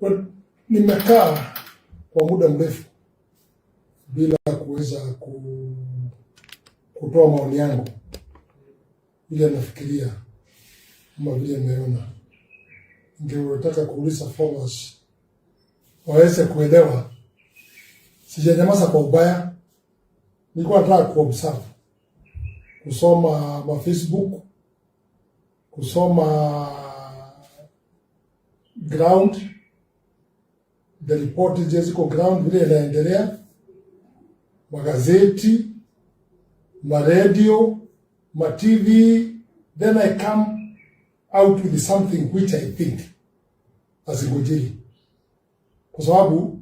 Well, nimekaa kwa muda mrefu bila kuweza kutoa maoni yangu vile nafikiria kama vile nimeona. Ningetaka kuuliza followers waweze kuelewa, sijanyamaza kwa ubaya. Nilikuwa nataka kuobserve, kusoma Facebook, kusoma ground, the report ziko ground vile inaendelea, magazeti, radio, TV, then I come out with something which I think as Ngunjiri. Kwa sababu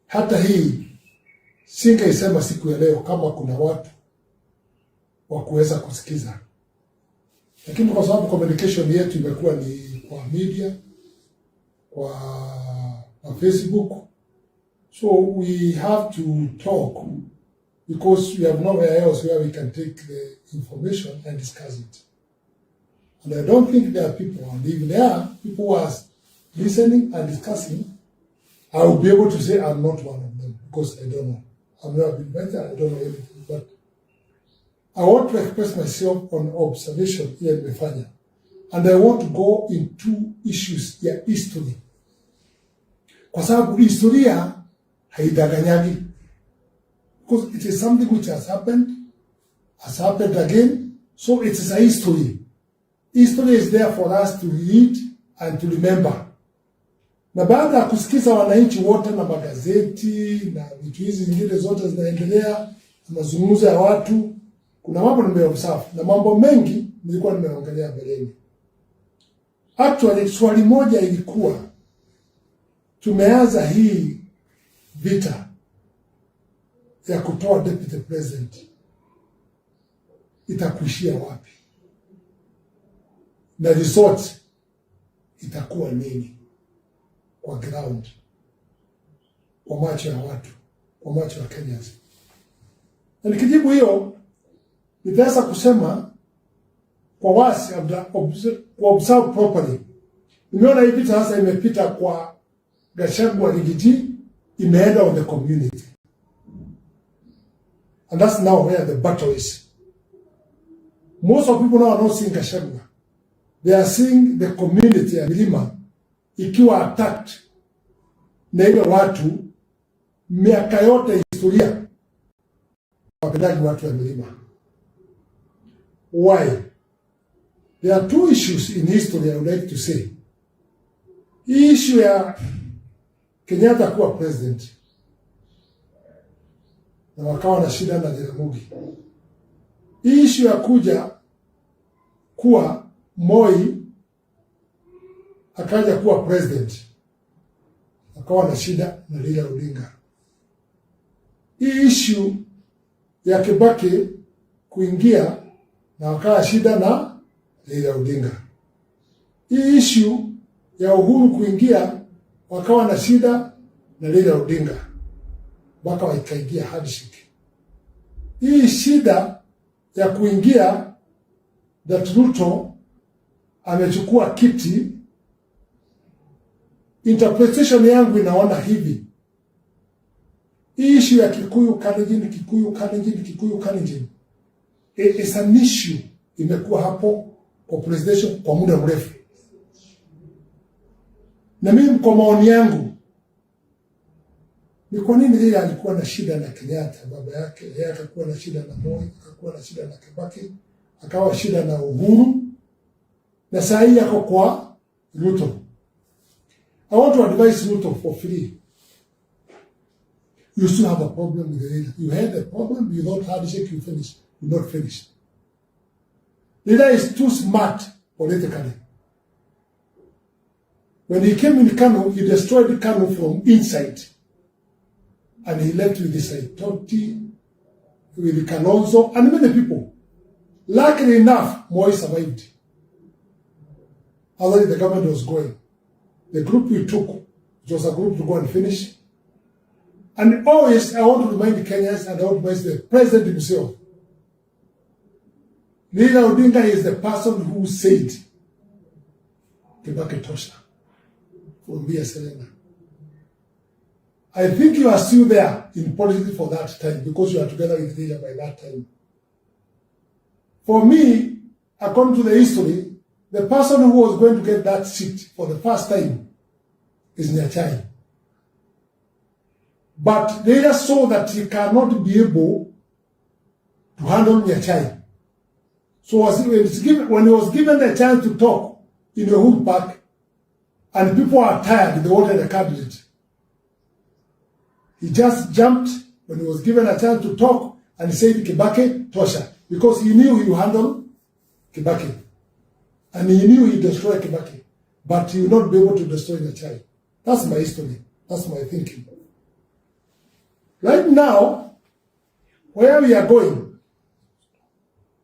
hata hii singeisema siku ya leo kama kuna watu wa kuweza kusikiza, lakini kwa sababu communication yetu imekuwa ni kwa media, kwa Facebook, so we have to talk because we have nowhere else where we can take the information and discuss it. And I don't think there are people, and if there are people who are listening and discussing, I will be able to say I'm not one of them because I don't know. I've never been better, I don't know anything. But I want to express myself on observation here in Mefanya. And I want to go into issues ya history. Kwa sababu historia haidanganyagi. Because it is something which has happened again. So it is a history. History is there for us to read and to remember. Na baada ya kusikiza wananchi wote na magazeti na vitu hizi zingine zote zinaendelea na mazungumzo ya watu, kuna mambo nimeobserve na mambo mengi nilikuwa nimeongelea mbeleni. Actually swali moja ilikuwa, tumeanza hii vita ya kutoa deputy president, itakuishia wapi? Na result itakuwa nini kwa ground, kwa macho ya watu, kwa macho ya Kenyans? Na nikijibu hiyo, nitaweza kusema kwa wasi kwa observe properly. Nimeona hii vita sasa imepita kwa Gachagua Rigiji, imeenda on the community. And that's now where the battle is. Most of people now are not seeing Gachagua. They are seeing the community ya Milima ikiwa attacked na ile watu miaka yote historia wapendaji watu wa Milima. Why? There are two issues in history I would like to say. Hii issue ya Kenyatta kuwa president na wakawa na shida na Jaramogi. Hii issue ya kuja kuwa Moi akaja kuwa president, akawa na shida na Raila Odinga. Hii issue ya Kibaki kuingia na wakawa shida na Raila Odinga. Hii issue ya Uhuru kuingia wakawa na shida na Raila Odinga, mpaka wakaingia handshake. Hii shida ya kuingia that Ruto amechukua kiti, interpretation yangu inaona hivi. Hii issue ya Kikuyu Kalenjin is an issue imekuwa hapo kwa presidential kwa muda mrefu. Na mimi kwa maoni yangu, ni kwa nini yeye alikuwa na shida na Kenyatta baba yake, yeye akakuwa na shida na Moi, akakuwa na shida na Kibaki, akawa shida na Uhuru, na sasa hii yako kwa Ruto. I want to advise Ruto for free. You still have a problem with the leader. You had a problem, you don't have to shake, you finish. You not finish. Leader is too smart politically. When he came in Kano, he destroyed Kano from inside. And he left with this Saitoti, with Kalonzo, and many people. Luckily enough, Moi survived. Although the government was going. The group we took, it was a group to go and finish. And always, I want to remind the Kenyans, and I want to remind the president himself. Raila Odinga is the person who said, Kibaki tosha. from Bia Selena. I think you are still there in politics for that time because you are together with Leila by that time. For me, according to the history, the person who was going to get that seat for the first time is Nyachai. But Leila saw that he cannot be able to handle Nyachai. So when he was given the chance to talk in the Hood Park, and people are tired, they wanted a candidate, he just jumped when he was given a chance to talk and he said Kibaki, Tosha, because he knew he would handle Kibaki. And he knew he'd destroy Kibaki, but he would not be able to destroy Nyachai. That's my history. That's my thinking. Right now, where we are going,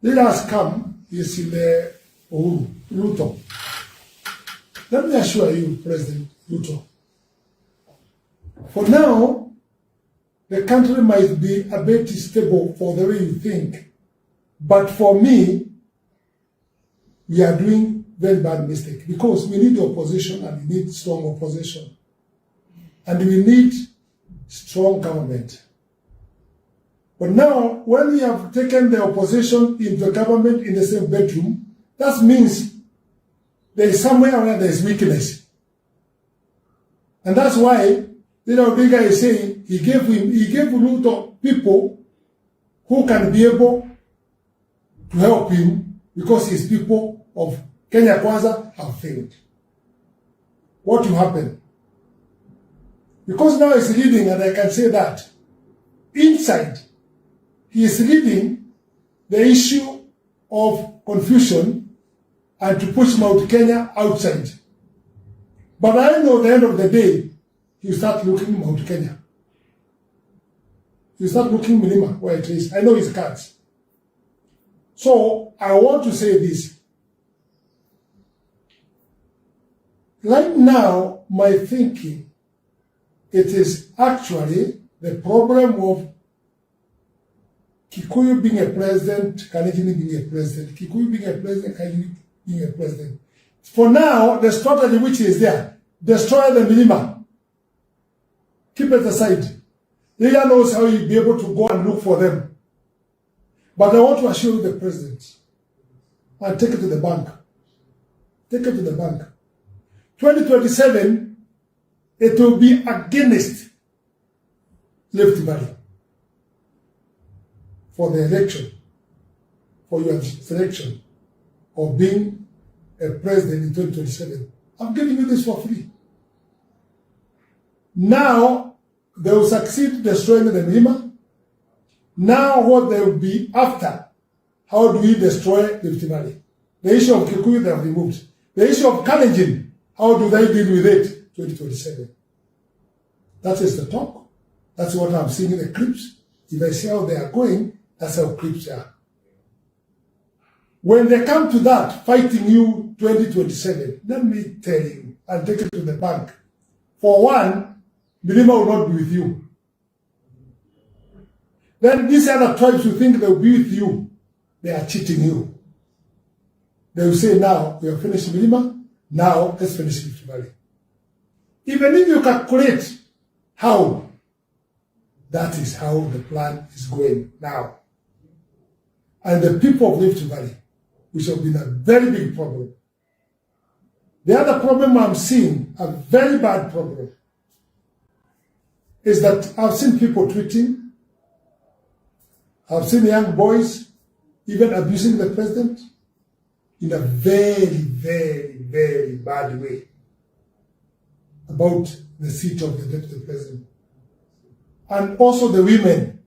let us come, is in the Ruto. Let me assure you, President Ruto, for now, the country might be a bit stable for the way you think, but for me, we are doing very bad mistake because we need opposition and we need strong opposition. And we need strong government. But now, when we have taken the opposition in the government in the same bedroom, that means there is somewhere where there is weakness. And that's why, Big Guy is saying he gave Ruto people who can be able to help him because his people of Kenya Kwanza have failed. What will happen? Because now he's leading, and I can say that, inside, he is leading the issue of confusion and to push Mount Kenya outside. But I know at the end of the day, you start looking Mount Kenya. You start looking Milima, where it is. I know his cards. So, I want to say this. Right now, my thinking, it is actually the problem of Kikuyu being a president, Kalenjin being a president, Kikuyu being a president, Kalenjin being a president. For now, the strategy which is there, destroy the Milima. Keep it aside. Leila knows how you'll be able to go and look for them. But I want to assure you the president, and take it to the bank. Take it to the bank. 2027, it will be against Rift Valley for the election, for your selection of being a president in 2027. I'm giving you this for free. Now, they will succeed destroying the Milima. Now, what they will be after, how do we destroy Rift Valley? The issue of Kikuyu, they have removed. The issue of Kalenjin, how do they deal with it? 2027. That is the talk. That's what I'm seeing in the clips. If I see how they are going, that's how clips are. When they come to that, fighting you 2027, let me tell you, and take it to the bank. For one, Milima will not be with you. Then these other tribes who think they will be with you, they are cheating you. They will say, now, we have finished Milima, now let's finish Rift Valley. Even if you calculate how, that is how the plan is going now. And the people of Rift Valley, which have been a very big problem. The other problem I'm seeing, a very bad problem, is that I've seen people tweeting, I've seen young boys even abusing the president in a very, very, very bad way about the seat of the deputy president. And also the women.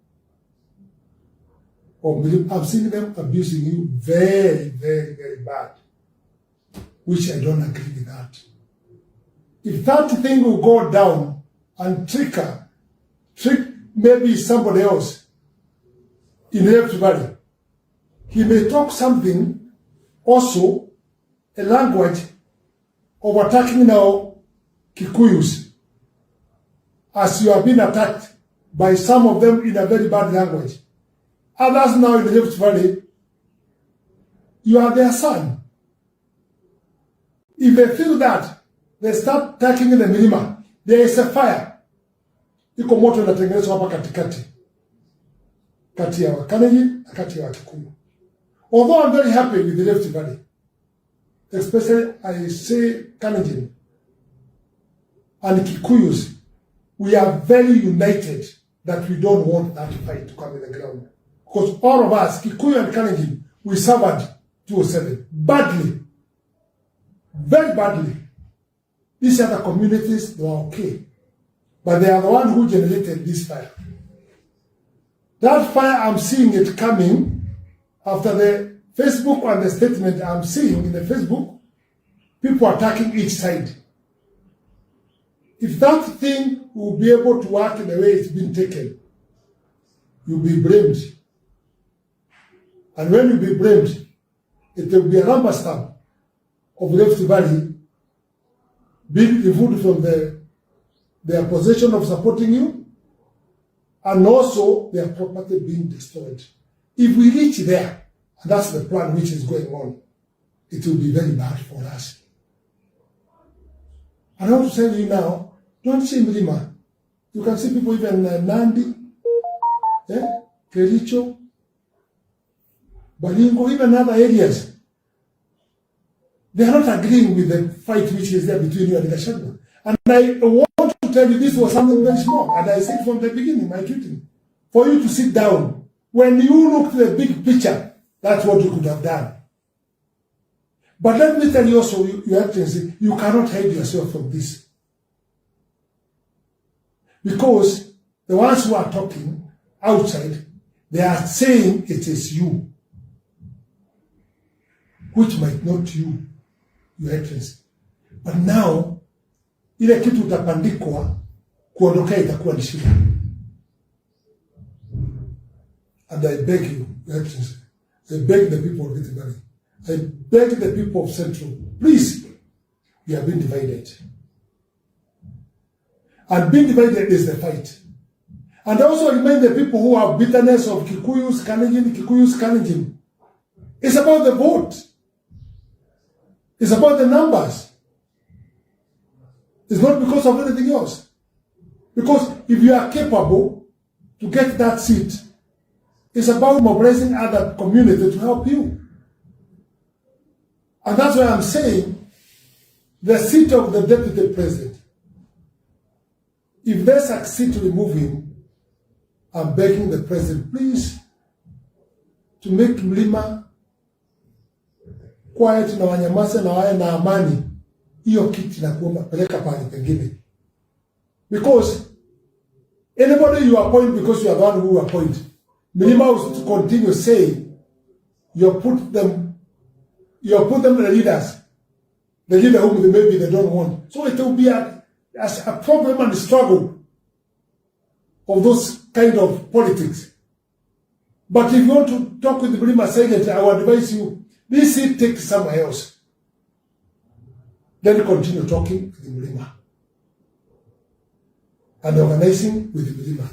I've seen them abusing you very, very, very bad, which I don't agree with that. If that thing will go down and trick maybe somebody else in Rift Valley, he may talk something, also a language of attacking now Kikuyus, as you have been attacked by some of them in a very bad language. Others now in the Rift Valley, you are their son. If they feel that they start attacking the milima. There is a fire. Iko moto inatengenezwa hapa katikati. Kati ya Wakalenjin na kati ya Wakikuyu. Although I'm very happy with the Rift Valley, especially I say Kalenjin and Kikuyus, we are very united that we don't want that fight to come in the ground. Because all of us, Kikuyu and Kalenjin, we suffered 2007 badly. Very badly. These other communities, they are okay. But they are the one who generated this fire. That fire, I'm seeing it coming after the Facebook and the statement I'm seeing in the Facebook, people attacking each side. If that thing will be able to work in the way it's been taken, you'll be blamed. And when you'll be blamed, it will be a rubber stamp of Rift Valley being removed from their position of supporting you, and also their property being destroyed. If we reach there, and that's the plan which is going on, it will be very bad for us. And I want to tell you now, don't see Mlima. You can see people even Nandi, Kericho, Baringo, even other areas. They are not agreeing with the fight which is there between you and Gachagua. And I want to tell you this was something very small. And I said from the beginning, my tweeting, for you to sit down. When you look to the big picture, that's what you could have done. But let me tell you also, Your Excellency, you cannot hide yourself from this. Because the ones who are talking outside, they are saying it is you. Which might not you, Your Excellency. But now, ile kitu utapandikwa, kuondokea itakuwa ni shida. And I beg you, Your Excellency, I beg the people of Rift Valley, I beg the people of Central, please, we have been divided. And being divided is the fight. And I also remind the people who have bitterness of Kikuyus, Kalenjin. It's about the vote. It's about the numbers. It's not because of anything else. Because if you are capable to get that seat, it's about mobilizing other community to help you. And that's why I'm saying the seat of the deputy president, if they succeed to remove him, I'm begging the president, please, to make Mlima quiet na wanyamase na wae na amani, hiyo kiti na kuomba peleka pale pengine. Because anybody you appoint because you are the one who appoint, Mlima will continue saying, you put them the leaders, the leader whom maybe they don't want. So it will be a problem and a struggle of those kind of politics. But if you want to talk with the Mlima Secretary, I would advise you, this seat take somewhere else. Then continue talking with the Mlima and organizing with the Mlima.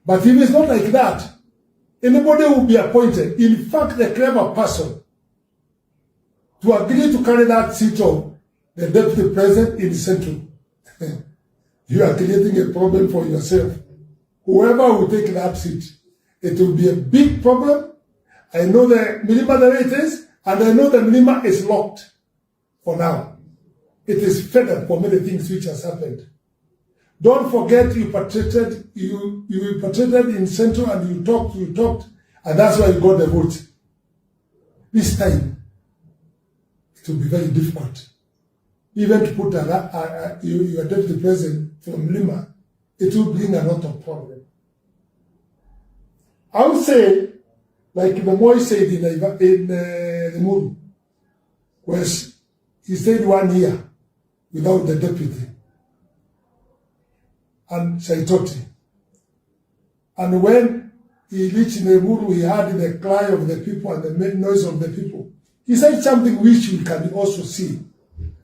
But if it's not like that, anybody will be appointed. In fact, the clever person to agree to carry that seat of the deputy president in the Central, you are creating a problem for yourself. Whoever will take that seat, it will be a big problem. I know the Mlima the way it is, and I know the Mlima is locked for now. It is fed up for many things which has happened. Don't forget you participated in Central and you talked, and that's why you got the vote. This time, it will be very difficult. Even to put your deputy president from Mlima, it will bring a lot of problem. I would say, like the Moi said in the Muru, was he stayed 1 year without the deputy and Saitoti. And when he reached Nemuru, he heard the cry of the people and the noise of the people. He said something which we can also see.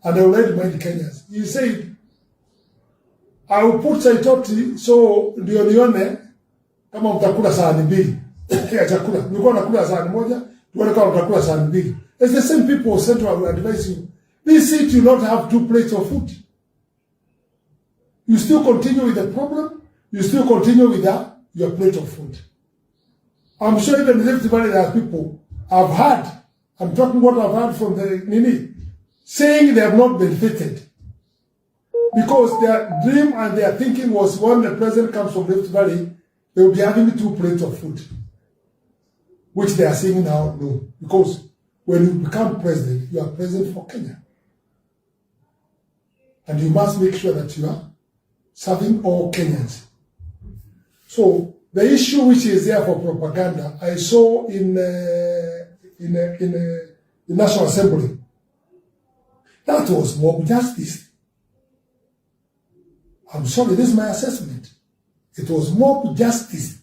And I already mind Kenyans. He said, I will put Saitoti so ndio nione kama mtakula sahani mbili ya chakula. Mlikuwa nakula sahani moja, tuone kama mtakula sahani mbili. It's the same people who said to advise you. This seat you not have 2 plates of food. you still continue with the problem, you still continue with your plate of food. I'm sure even in the Rift Valley there are people I've heard, I'm talking what I've heard from the Nini, saying they have not benefited. Because their dream and their thinking was when the president comes from Rift Valley, they will be having 2 plates of food. Which they are saying now, no. Because when you become president, you are president for Kenya. And you must make sure that you are serving all Kenyans. So the issue which is there for propaganda, I saw in the National Assembly. That was mob justice. I'm sorry, this is my assessment. It was mob justice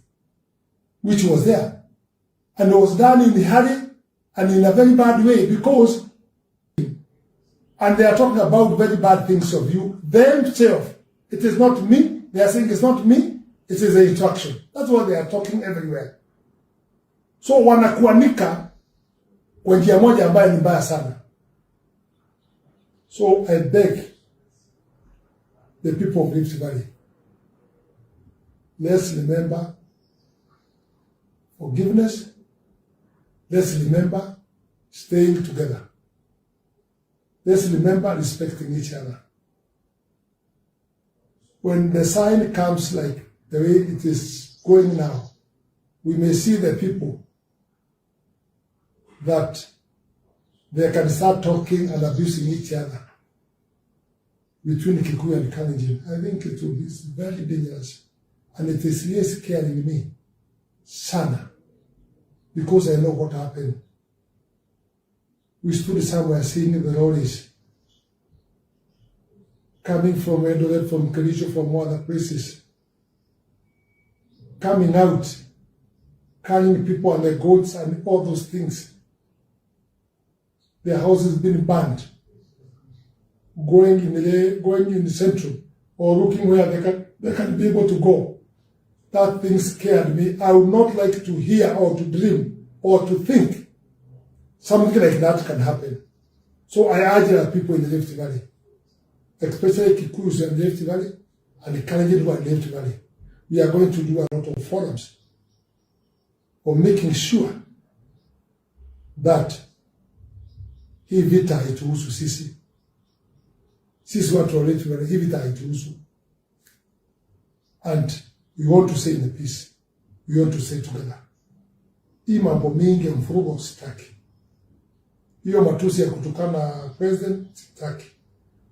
which was there. And it was done in a hurry and in a very bad way because, and they are talking about very bad things of you themselves. It is not me. They are saying it's not me. It is the instruction. That's what they are talking everywhere. So wanakuanika kwa njia moja ambayo ni mbaya sana. So I beg the people of Rift Valley, let's remember forgiveness. Let's remember staying together. Let's remember respecting each other. When the sign comes like the way it is going now, we may see the people that they can start talking and abusing each other between Kikuyu and Kalenjin. I think it will be very dangerous. And it is really scaring me, sana, because I know what happened. We stood somewhere seeing the lorries coming from Eldoret, from Kericho, from other places, coming out, carrying people and the goats and all those things. Their houses being burned, going in the central, or looking where they can be able to go. That thing scared me. I would not like to hear or to dream or to think something like that can happen. So I urge the people in the Rift Valley, especially Kikuyus in the Rift Valley and the Kalenjin who are in the Rift Valley. We are going to do a lot of forums for making sure that hii vita haituhusu sisi. Sisi watu wa Rift Valley, hii vita haituhusu. And we want to stay in the peace. We want to stay together. Hii mambo mingi ya mfurugo sitaki. Hiyo matusi ya kutukana president sitaki.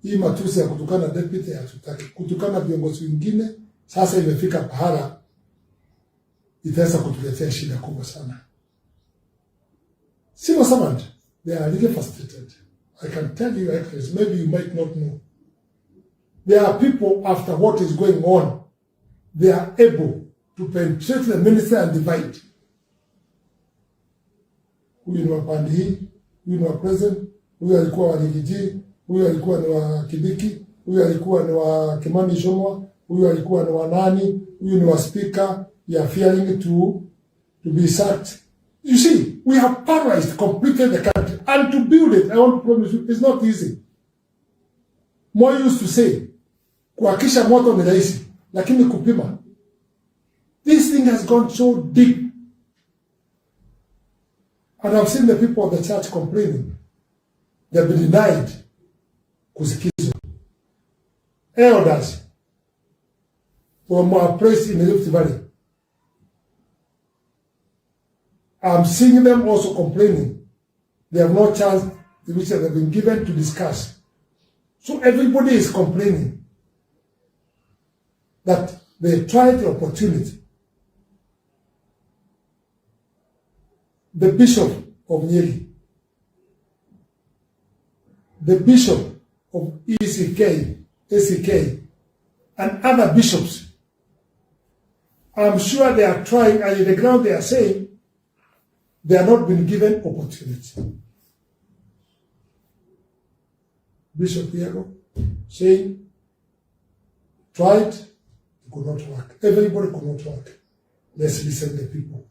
Hii matusi ya kutukana deputy hatutaki. Kutukana viongozi wengine sasa imefika pahala itaweza kutuletea shida kubwa sana. Civil servant, they are really frustrated. I can tell you actually, maybe you might not know. There are people after what is going on, they are able to penetrate the minister and divide. Huyu ni wa pande hii, huyu ni wa president, huyu alikuwa wa Rigiji, huyu alikuwa ni wa Kibiki, huyu alikuwa ni wa Kimani Ngunjiri, huyu alikuwa ni wa nani, huyu ni wa speaker. You are fearing to be sacked. You see, we have paralyzed completely the country. And to build it, I want to promise you, it's not easy. More used to say, kuhakisha moto ni rahisi, lakini kupima. This thing has gone so deep. And I've seen the people of the church complaining. They've been denied kusikizwa. Elders from our place in the Rift Valley, I'm seeing them also complaining. They have no chance which they have been given to discuss. So everybody is complaining that they tried the opportunity. The Bishop of Nyeri, the Bishop of ACK, and other bishops, I'm sure they are trying, and in the ground they are saying, they are not been given opportunity. Bishop Iago saying, tried, it could not work. Everybody could not work. Let's listen to the people.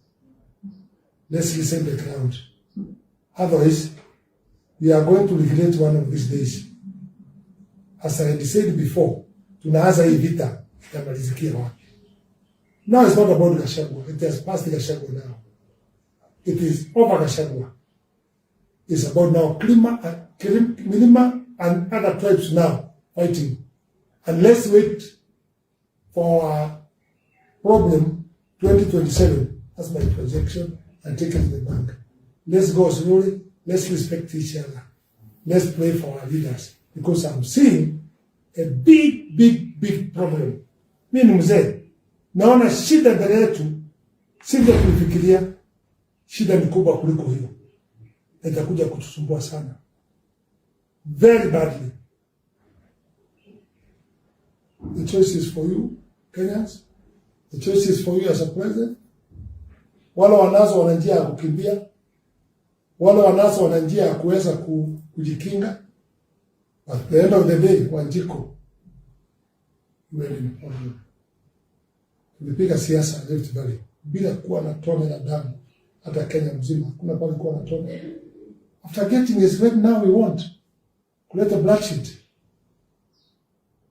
Let's listen to the ground. Otherwise, we are going to regret one of these days. As I said before, tunaanza hii vita itamalizikia wapi? Now it's not about Gachagua. It has passed Gachagua now. It is over Gachagua. It's about now Milima and other tribes now fighting. And let's wait for our problem 2027. That's my projection, and take it to the bank. Let's go slowly. Let's respect each other. Let's pray for our leaders. Because I'm seeing a big problem. Mimi ni mzee. Naona shida mbele yetu. Sija kufikiria. Shida ni kubwa kuliko hiyo. Itakuja kutusumbua sana. Very badly. The choice is for you, Kenyans. The choice is for you as a president. Wale wanazo wana njia ya kukimbia. Wale wanazo wana njia ya kuweza kujikinga. At the end of the day, Wanjiko, wewe ni problem. Tulipiga siasa Rift Valley bila kuwa na tone la damu, hata Kenya mzima kuna pale kuwa na tone. After getting his red, now we want kuleta bloodshed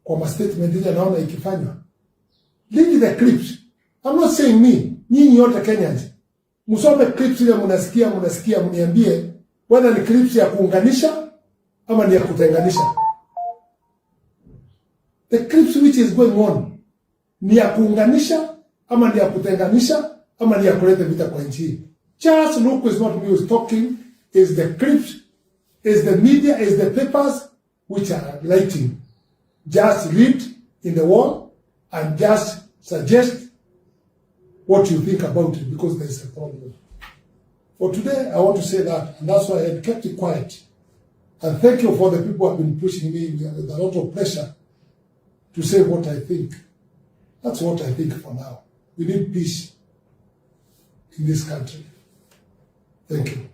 kwa ma statement ile naona ikifanywa. Leave the clips. I'm not saying me, nyinyi yote Kenyans. Musome clips ile mnasikia mniambie whether ni clips ya kuunganisha ama ni ya kutenganisha. The clips which is going on ni ya kuunganisha ama ni ya kutenganisha ama ni ya kuleta vita kwa nchi. Just look, is not me who's talking, is the clips, is the media, is the papers which are lighting. Just read in the wall and just suggest what you think about it, because there is a problem. For today, I want to say that, and that's why I had kept it quiet. And thank you for the people who have been pushing me with a lot of pressure to say what I think. That's what I think for now. We need peace in this country. Thank you.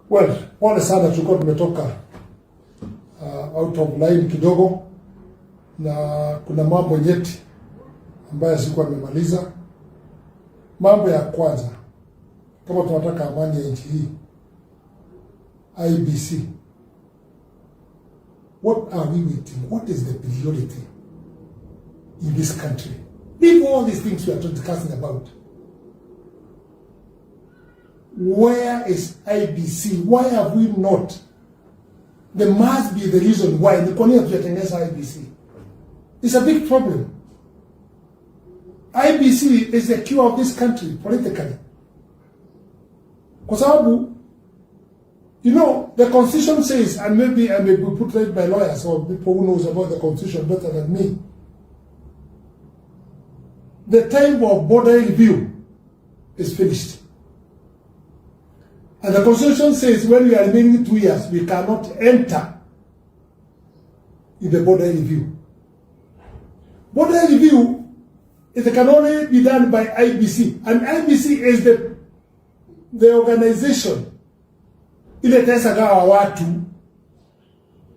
Well, pole sana tulikuwa tumetoka out of line kidogo, na kuna mambo nyeti ambayo sikuwa nimemaliza. Mambo ya kwanza, kama tunataka amani ya nchi hii, IBC, what are we waiting? What is the priority in this country? Leave all these things we are discussing about. Where is IBC? Why have we not? There must be the reason why. Ni kwa nini hatujatengeneza IBC? It's a big problem. IBC is the cure of this country politically. Kwa sababu, you know, the constitution says, and maybe I may be put right by lawyers or people who knows about the constitution better than me, the time of border review is finished. And the constitution says when we are remaining 2 years, we cannot enter in the border review. Border review, it can only be done by IBC. And IBC is the organization ile tesa gawa watu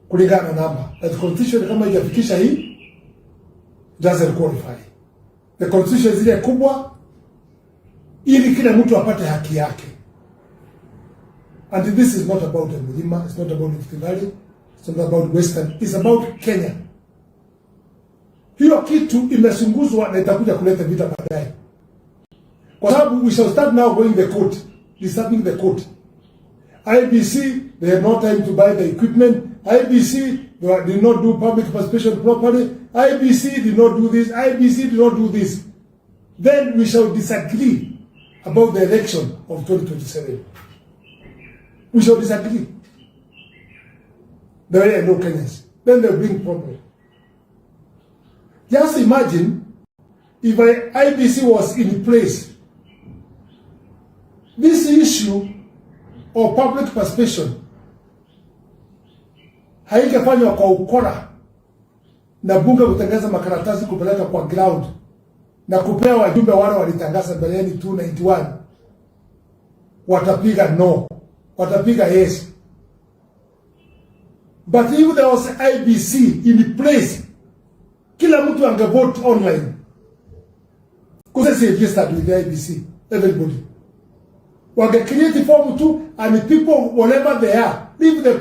kulingana namba. The constitution kama haijafikisha hii doesn't qualify. The constitution zile kubwa ili kila mtu apate haki yake. And this is not about the Milima, it's not about Rift Valley, it's not about Western, it's about Kenya. Hiyo kitu imesunguzwa na itakuja kuleta vita baadaye. Kwa sababu we shall start now going the court, disturbing the court. IBC, they had no time to buy the equipment. IBC did not do public participation properly. IBC did not do this. IBC did not do this. Then we shall disagree about the election of 2027. We shall disagree. The way I know Kenyans. Then they'll bring problem. Just imagine if IBC was in place. This issue of public participation haingefanywa kwa ukora na bunge kutangaza makaratasi kupeleka kwa ground na kupewa wajumbe wale walitangaza mbeleni 291 watapiga no, watapiga yes. But if there was IBC in place, kila mtu angevote online. Because they registered with the IBC, everybody. Wage create form too, and the people, whatever they are, leave the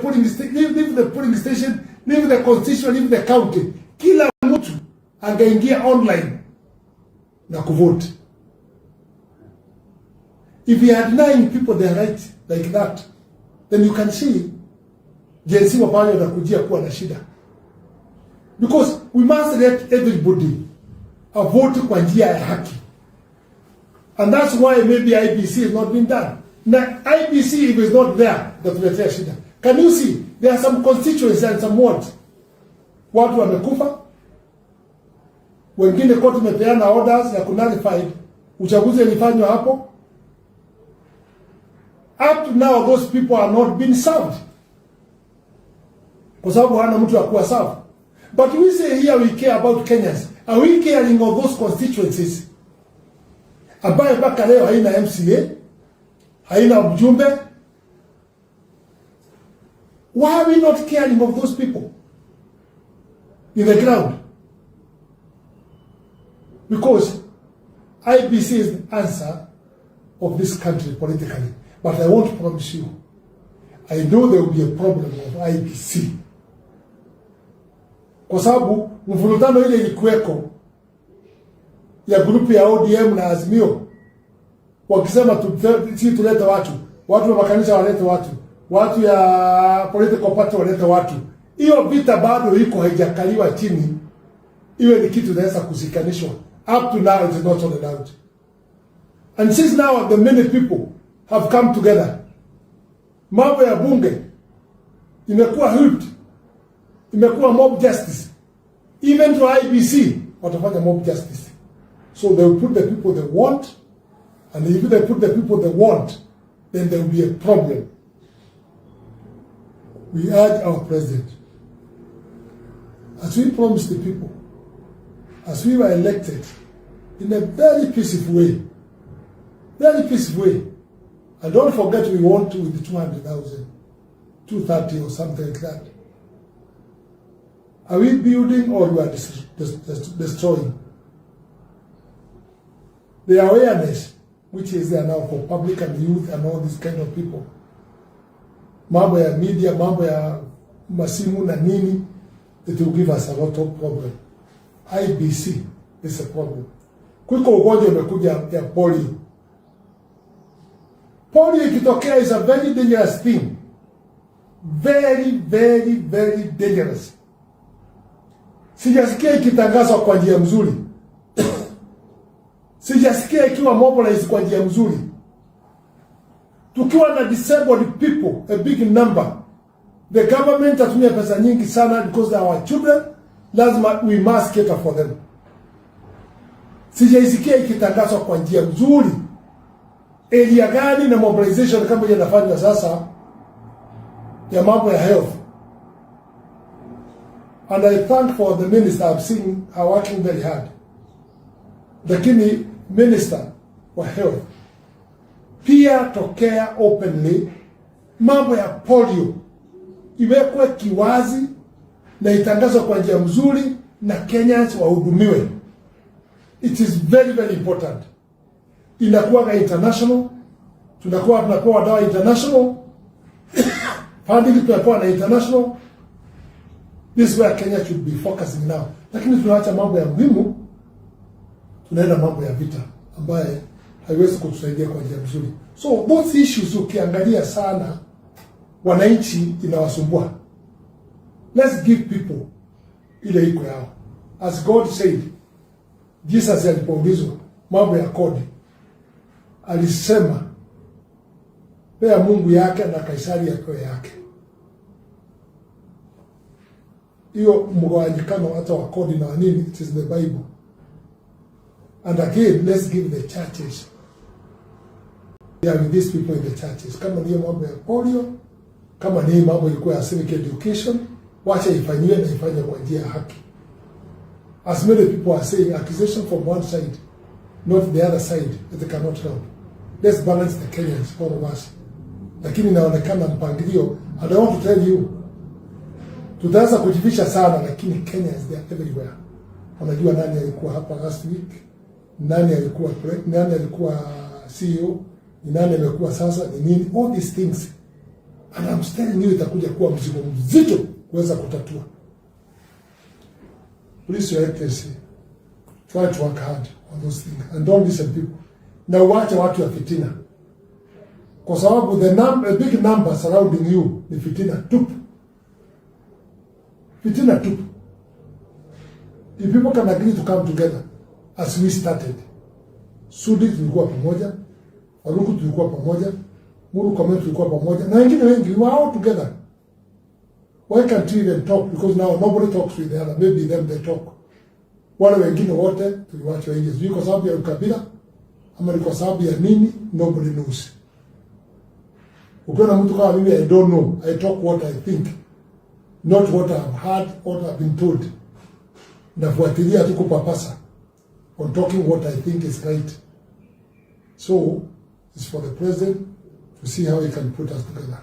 polling station, leave the constitution, leave the county, kila mtu angeingia online na kuvote. If you had 9 people their right like that, then you can see jinsi wapale watakujia kuwa na shida. Because we must let everybody vote kwa njia ya haki. And that's why maybe IBC has not been done. Now, IBC, if it's not there, that will be shida. Can you see? There are some constituencies and some wards. Watu wamekufa. Wengine koti imepeana orders ya kunullified. Uchaguzi ulifanywa hapo. Up to now, those people are not being served. Kwa sababu hana mtu wa kuwa served. But we say here we care about Kenyans. Are we caring of those constituencies? Ambaye mpaka leo haina MCA, haina mjumbe. Why are we not caring of those people in the ground? Because IBC is the answer of this country politically. But I won't promise you, I know there will be a problem of IBC. Kwa sababu mvurutano ile ilikuweko ya grupu ya ODM na Azimio, wakisema tulete watu wa makanisa walete watu ya political party walete watu. Hiyo vita bado iko haijakaliwa chini. Iwe ni kitu inaweza kusikanishwa. Up to now it is not sorted out. And since now the many people have come together, mambo ya bunge imekuwa whipped, imekuwa mob justice. Even to IBC watafanya mob justice. So they will put the people they want, and if they put the people they want, then there will be a problem. We urge our president, as we promised the people, as we were elected, in a very peaceful way, and don't forget we want with 200,000, 230 or something like that. Are we building or we are destroying? The awareness which is there now for public and youth and all these kind of people, mambo ya media, mambo ya masimu na nini, it will give us a lot of problem. IBC is a problem. Kuliko ugonjwa umekuja ya polio. Polio ikitokea is a very dangerous thing. Very, very, very dangerous. Sijasikia ikitangazwa kwa njia mzuri. Sijasikia ikiwa mobilized kwa njia mzuri. Tukiwa na disabled people, a big number, the government atumia pesa nyingi sana because they are our children. Lazima we must cater for them. Sijaisikia ikitangazwa kwa njia mzuri. Area gani na mobilization kama inafanywa sasa ya mambo ya health. And I thank for the minister I've seen are working very hard. Lakini minister wa health pia tokea openly mambo ya polio iwekwe kiwazi na itangazwe kwa njia mzuri na Kenyans wahudumiwe. It is very, very important. Inakuwa international, tunapewa dawa international, funding tunapewa na international. This is where Kenya should be focusing now. Lakini tunaacha mambo ya muhimu, tunaenda mambo ya vita ambaye haiwezi kutusaidia kwa njia nzuri. So both issues ukiangalia sana wananchi inawasumbua. Let's give people ile iko yao. As God said, Jesus alipoulizwa mambo ya kodi, alisema pea Mungu yake na Kaisari yake. Hiyo mgawanyikano hata wa kodi na nini, it is the Bible. And again, let's give the churches. Yeah, with these people in the churches. Kama ni mambo ya polio, kama ni mambo ilikuwa ya civic education, wacha ifanywe na ifanywe kwa njia ya haki. As many people are saying, accusation from one side, not the other side, that they cannot help. Let's balance the Kenyans, all of us. Lakini inaonekana mpangilio, and I want to tell you, tutaanza kujivisha sana, lakini Kenyans, they are everywhere. Wanajua nani alikuwa hapa last week, nani alikuwa CEO, nani amekuwa sasa, ni nini, all these things. And I'm telling you itakuja kuwa mzigo mzito kuweza kutatua. Please, Your Excellency, try to work hard on those things and don't listen to people. Na uache watu ya fitina. Kwa sababu the big number surrounding you ni fitina tupu. Fitina tupu. If people can agree to come together as we started. Sudi tulikuwa pamoja, Waluku tulikuwa pamoja, Muru Kame tulikuwa pamoja, na wengine wengi, we were all together. Why can't we even talk? Because now nobody talks with the other. Maybe them they talk. Wale wengine wote tuliwachwa nje. Sijui kwa sababu ya ukabila ama ni kwa sababu ya nini, nobody knows. Ukiona mtu kama mimi, I don't know. I talk what I think, not what I've heard, what I've been told. Nafuatilia tu kupapasa on talking what I think is right. So it's for the president to see how he can put us together.